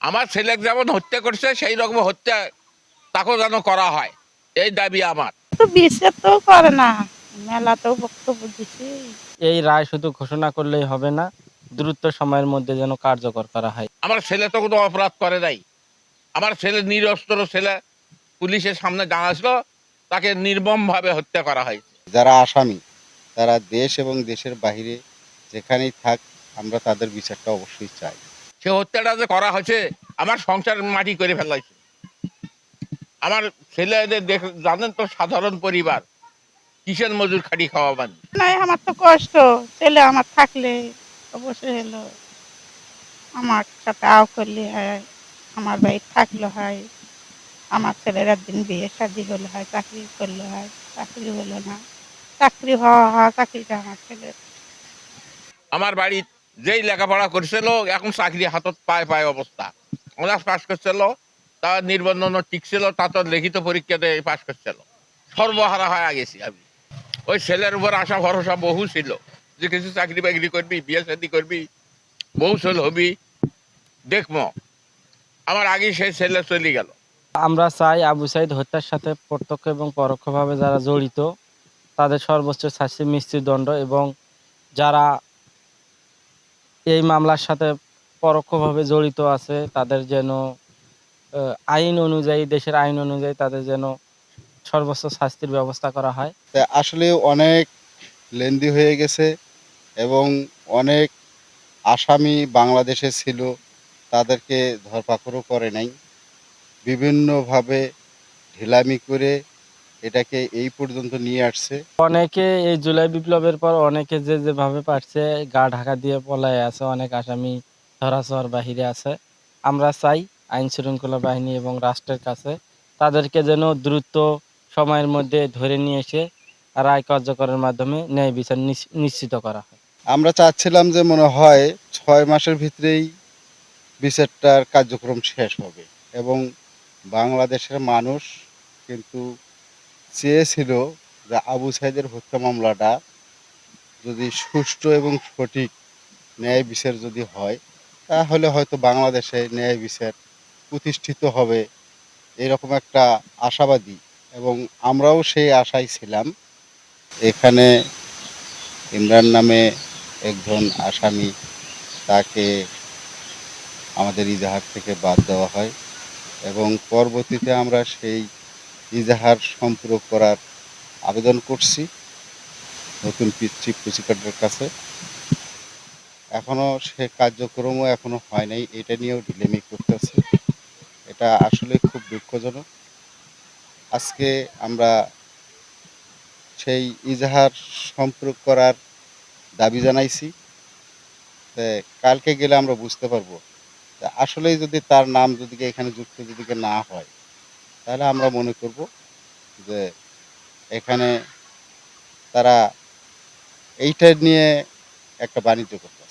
আমার ছেলেকে যেমন হত্যা করছে সেই রকম হত্যা তাকেও যেন করা হয়, এই দাবি আমার। তো বিচার তো করে না, মেলাতেও বক্তব্য দিছি। এই রায় শুধু ঘোষণা করলেই হবে না, দ্রুত সময়ের মধ্যে যেন কার্যকর করা হয়। আমার ছেলে তো কোনো অপরাধ করে নাই। আমার ছেলে নিরস্ত্র ছেলে, পুলিশের সামনে দাঁড়াছিল, তাকে নির্মমভাবে হত্যা করা হয়েছে। যারা আসামি তারা দেশ এবং দেশের বাইরে যেখানেই থাক, আমরা তাদের বিচারটা অবশ্যই চাই। সে হত্যাটা যে করা হয়েছে, আমার সংসার মাটি করে ফেলাইছে। আমার ছেলেদের জানেন তো, সাধারণ পরিবার, কিষাণ মজুর খাটি খাওয়া মানুষ। নাই, আমার তো কষ্ট, ছেলে আমার থাকলে অবশ্যই হলো আমার সাথে আও করলে হয়, আমার বাড়ি থাকলে হয়, আমার ছেলের একদিন বিয়ে শাদী হলে হয়, চাকরি করলে হয়, চাকরি হলো না, চাকরি হওয়া চাকরিটা আমার ছেলের। আমার বাড়ির যেই লেখাপড়া করছিল এখন চাকরি হাতত পায় পায় অবস্থা। অনার্স পাস করছিল, তা নির্বন্ধন টিকছিল, তা তো লিখিত পরীক্ষাতে পাস করছিল। সর্বহারা হয়ে গেছি আমি। ওই ছেলের উপর আশা ভরসা বহু ছিল যে কিছু চাকরি বাকরি করবি, বিয়ে শাদী করবি, বহু ছেলে হবি, দেখবো। আমার আগে সেই ছেলে চলে গেল। আমরা চাই আবু সাইদ হত্যার সাথে প্রত্যক্ষ এবং পরোক্ষভাবে যারা জড়িত তাদের সর্বোচ্চ শাস্তি মৃত্যুদণ্ড, এবং যারা এই মামলার সাথে পরোক্ষভাবে জড়িত আছে তাদের যেন আইন অনুযায়ী, দেশের আইন অনুযায়ী তাদের যেন সর্বোচ্চ শাস্তির ব্যবস্থা করা হয়। তা আসলে অনেক লেন্দি হয়ে গেছে এবং অনেক আসামি বাংলাদেশে ছিল, তাদেরকে ধরপাকড়ও করে নাই, বিভিন্নভাবে ঢিলামি করে এটাকে এই পর্যন্ত নিয়ে আসছে। অনেকে এই জুলাই বিপ্লবের পর অনেকে যে যেভাবে পারছে গা ঢাকা দিয়ে পলায় আছে, অনেক আসামি ধরাছোঁয়ার বাহিরে আছে। আমরা চাই আইন শৃঙ্খলা বাহিনী এবং রাষ্ট্রের কাছে তাদেরকে যেন দ্রুত সময়ের মধ্যে ধরে নিয়ে এসে রায় কার্যকরের মাধ্যমে ন্যায় বিচার নিশ্চিত করা হয়। আমরা চাচ্ছিলাম যে মনে হয় 6 মাসের ভিতরেই বিচারটার কার্যক্রম শেষ হবে এবং বাংলাদেশের মানুষ কিন্তু চেয়েছিল যে আবু সাইদের হত্যা মামলাটা যদি সুষ্ঠু এবং সঠিক ন্যায় বিচার যদি হয়, তাহলে হয়তো বাংলাদেশে ন্যায় বিচার প্রতিষ্ঠিত হবে, এরকম একটা আশাবাদী এবং আমরাও সেই আশায় ছিলাম। এখানে ইমরান নামে একজন আসামি, তাকে আমাদের ইজাহার থেকে বাদ দেওয়া হয় এবং পরবর্তীতে আমরা সেই ইজাহার সম্পূরক করার আবেদন করছি নতুন চিফ প্রসিকিউটরের কাছে। এখনও সে কার্যক্রমও এখনও হয় নাই, এটা নিয়েও ঢিলেমি করতেছে। এটা আসলে খুব দুঃখজনক। আজকে আমরা সেই ইজাহার সম্পূরক করার দাবি জানাইছি। কালকে গেলে আমরা বুঝতে পারবো আসলেই যদি তার নাম যদি এখানে যুক্ত যদি না হয়, তাহলে আমরা মনে করব যে এখানে তারা এইটা নিয়ে একটা বাণিজ্য করতে